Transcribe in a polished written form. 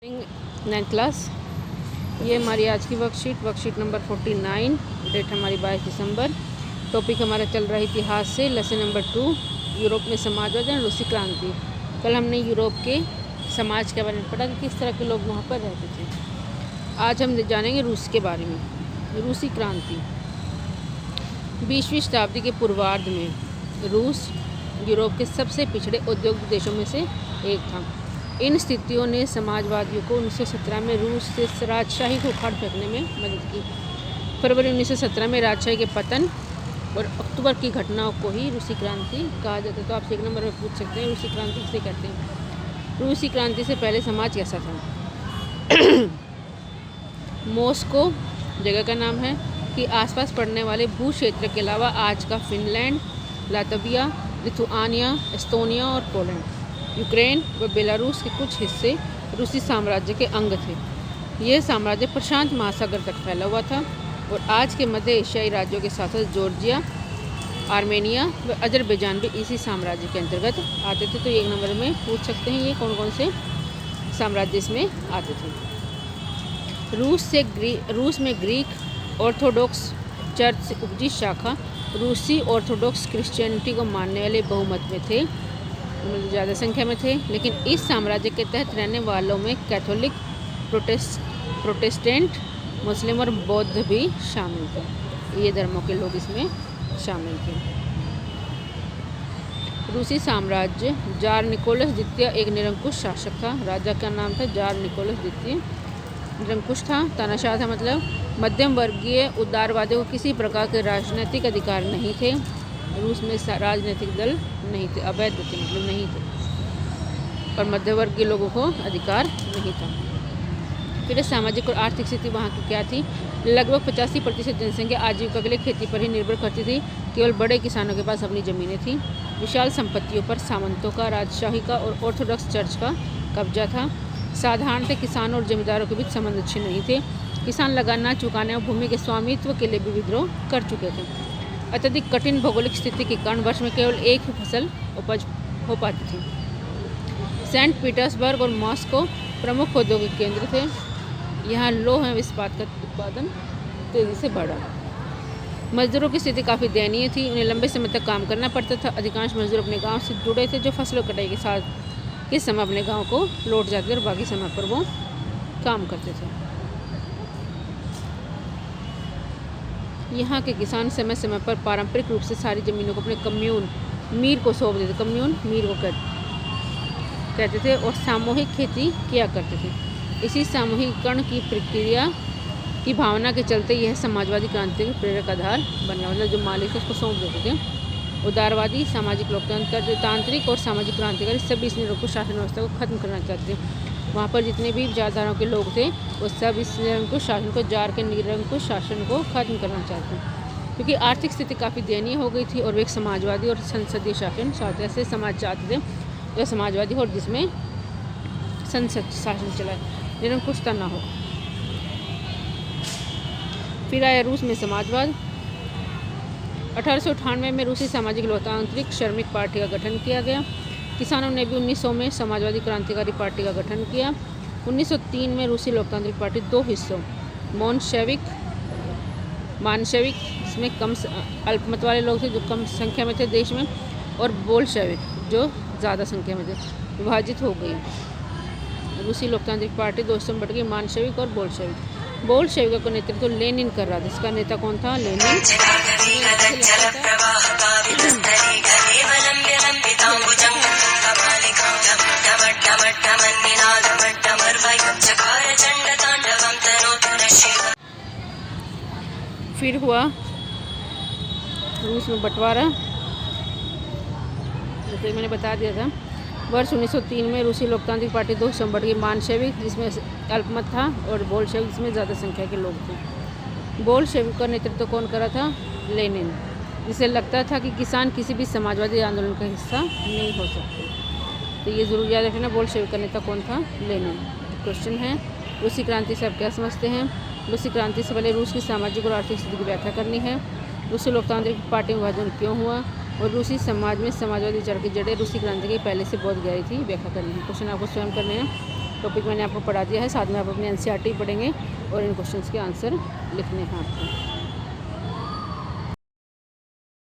9th class. ये हमारी आज की वर्कशीट नंबर 49। डेट हमारी 22 दिसंबर। टॉपिक हमारा चल रहा है इतिहास से। लेसन नंबर 2 यूरोप में समाजवाद और रूसी क्रांति। कल हमने यूरोप के समाज के बारे में पढ़ा कि किस तरह के लोग वहाँ पर रहते थे। आज हम जानेंगे रूस के बारे में। रूसी क्रांति 20वीं शताब्दी के पूर्वार्ध में रूस यूरोप के सबसे पिछड़े औद्योगिक देशों में से एक था। इन स्थितियों ने समाजवादियों को 1917 में रूस से राजशाही को उखाड़ फेंकने में मदद की। फरवरी 1917 में राजशाही के पतन और अक्टूबर की घटनाओं को ही रूसी क्रांति कहा जाता है। तो आपसे एक नंबर में पूछ सकते हैं रूसी क्रांति किसे कहते हैं। रूसी क्रांति से पहले समाज कैसा था? मॉस्को जगह का नाम है कि आसपास पड़ने वाले भू क्षेत्र के अलावा आज का फिनलैंड, लातविया, लिथुआनिया, एस्टोनिया और पोलैंड, यूक्रेन व बेलारूस के कुछ हिस्से रूसी साम्राज्य के अंग थे। यह साम्राज्य प्रशांत महासागर तक फैला हुआ था और आज के मध्य एशियाई राज्यों के साथ साथ जॉर्जिया, आर्मेनिया व अजरबैजान भी इसी साम्राज्य के अंतर्गत आते थे। तो एक नंबर में पूछ सकते हैं ये कौन कौन से साम्राज्य इसमें आते थे। रूस में ग्रीक ऑर्थोडॉक्स चर्च से उपजी शाखा रूसी ऑर्थोडॉक्स क्रिश्चियनिटी को मानने वाले बहुमत में थे, ज़्यादा संख्या में थे। लेकिन इस साम्राज्य के तहत रहने वालों में कैथोलिक, प्रोटेस्टेंट, मुस्लिम और बौद्ध भी शामिल थे। ये धर्मों के लोग इसमें शामिल थे। रूसी साम्राज्य जार निकोलस द्वितीय एक निरंकुश शासक था। राजा का नाम था जार निकोलस द्वितीय। निरंकुश था, तानाशाह था, मतलब मध्यम वर्गीय उदारवादियों को किसी प्रकार के राजनीतिक अधिकार नहीं थे। रूस में राजनीतिक दल नहीं थे, अवैध थे, मतलब नहीं थे, और मध्यवर्गीय लोगों को अधिकार नहीं था। फिर सामाजिक और आर्थिक स्थिति वहाँ की क्या थी? लगभग 85% जनसंख्या आजीविका के लिए खेती पर ही निर्भर करती थी। केवल बड़े किसानों के पास अपनी ज़मीनें थीं। विशाल संपत्तियों पर सामंतों का, राजशाही का और ऑर्थोडॉक्स चर्च का कब्जा था। साधारणतः किसानों और जमींदारों के बीच संबंध अच्छे नहीं थे। किसान लगान न चुकाने और भूमि के स्वामित्व के लिए भी विद्रोह कर चुके थे। अत्यधिक कठिन भौगोलिक स्थिति के कारण वर्ष में केवल एक ही फसल उपज हो पाती थी। सेंट पीटर्सबर्ग और मॉस्को प्रमुख औद्योगिक केंद्र थे। यहाँ लौह एवं इस्पात का उत्पादन तेजी से बढ़ा। मजदूरों की स्थिति काफ़ी दयनीय थी। उन्हें लंबे समय तक काम करना पड़ता था। अधिकांश मजदूर अपने गांव से जुड़े थे, जो फसलों कटाई के साथ किस समय अपने गांव को लौट जाते और बाकी समय पर वो काम करते थे। यहाँ के किसान समय समय पर पारंपरिक रूप से सारी ज़मीनों को अपने कम्यून मीर को सौंप देते। कम्यून मीर को कहते थे और सामूहिक खेती किया करते थे। इसी सामूहिकरण की प्रक्रिया की भावना के चलते यह समाजवादी क्रांति के प्रेरक आधार बन गया। मतलब जो मालिक है उसको सौंप देते थे। उदारवादी, सामाजिक लोकतंत्र, तांत्रिक और सामाजिक क्रांतिकारी सभी इस निरंकुश शासन व्यवस्था को खत्म करना चाहते थे। वहाँ पर जितने भी विचारधाराओं के लोग थे वो सब इस निरंकुश शासन को, जार के निरंकुश शासन को खत्म करना चाहते हैं, क्योंकि आर्थिक स्थिति काफ़ी दयनीय हो गई थी और वे एक समाजवादी और संसदीय शासन चाहते ऐसे समाज चाहते थे जो समाजवादी हो और जिसमें संसद शासन चलाए, निरंकुशता ना हो। फिर आया रूस में समाजवाद। 1898 में रूसी सामाजिक लोकतांत्रिक श्रमिक पार्टी का गठन किया गया। किसानों ने भी 1900 में समाजवादी क्रांतिकारी पार्टी का गठन किया। 1903 में रूसी लोकतांत्रिक पार्टी दो हिस्सों, मानशेविक जिसमें कम अल्पमत वाले लोग थे जो कम संख्या में थे देश में, और बोल्शेविक जो ज़्यादा संख्या में थे, विभाजित हो गई। रूसी लोकतांत्रिक पार्टी दो हिस्सों में बढ़ गई, मानशेविक और बोल्शेविक। बोल्शेविक का नेतृत्व लेनिन कर रहा था। इसका नेता कौन था? लेनिन। फिर हुआ रूस में बंटवारा, जैसे मैंने बता दिया था। वर्ष 1903 में रूसी लोकतांत्रिक पार्टी दो हिस्सों में बढ़ गई, मानशेविक जिसमें अल्पमत था और बोल्शेविक जिसमें ज़्यादा संख्या के लोग थे। बोल्शेविक का नेतृत्व कौन कर रहा था? लेनिन। जिसे लगता था कि किसान किसी भी समाजवादी आंदोलन का हिस्सा नहीं हो सकते। तो ये ज़रूर याद रखना, बोल्शेविक का नेता कौन था? लेनिन। क्वेश्चन है रूसी क्रांति से आप क्या समझते हैं? रूसी क्रांति से पहले रूस की सामाजिक और आर्थिक स्थिति की व्याख्या करनी है। रूसी लोकतांत्रिक पार्टी में विभाजन क्यों हुआ और रूसी समाज में समाजवादी विचार की जड़ें रूसी क्रांति की पहले से बहुत गहरी थी, व्याख्या करनी है। क्वेश्चन आपको स्वयं करने हैं। टॉपिक मैंने आपको पढ़ा दिया है, साथ में आप अपने एनसीईआरटी पढ़ेंगे और इन क्वेश्चंस के आंसर लिखने हैं आपको।